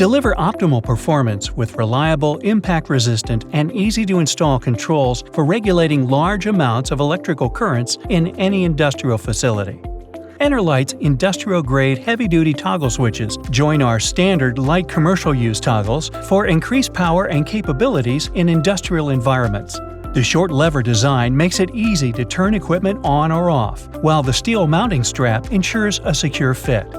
Deliver optimal performance with reliable, impact-resistant, and easy-to-install controls for regulating large amounts of electrical currents in any industrial facility. Enerlight's industrial-grade heavy-duty toggle switches join our standard light commercial use toggles for increased power and capabilities in industrial environments. The short lever design makes it easy to turn equipment on or off, while the steel mounting strap ensures a secure fit.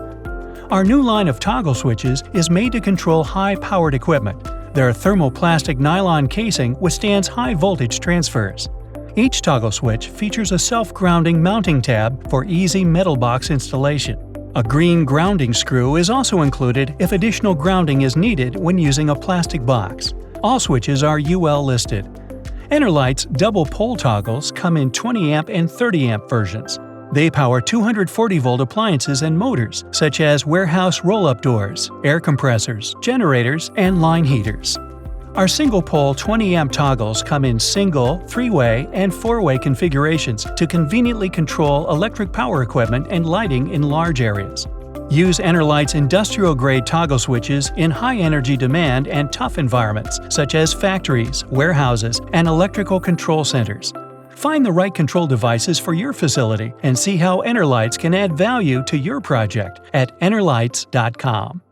Our new line of toggle switches is made to control high-powered equipment. Their thermoplastic nylon casing withstands high-voltage transfers. Each toggle switch features a self-grounding mounting tab for easy metal box installation. A green grounding screw is also included if additional grounding is needed when using a plastic box. All switches are UL listed. Enerlight's double pole toggles come in 20A and 30A versions. They power 240-volt appliances and motors, such as warehouse roll-up doors, air compressors, generators, and line heaters. Our single-pole 20A toggles come in single, 3-way, and 4-way configurations to conveniently control electric power equipment and lighting in large areas. Use Enerlight's industrial-grade toggle switches in high-energy demand and tough environments, such as factories, warehouses, and electrical control centers. Find the right control devices for your facility and see how Enerlights can add value to your project at Enerlights.com.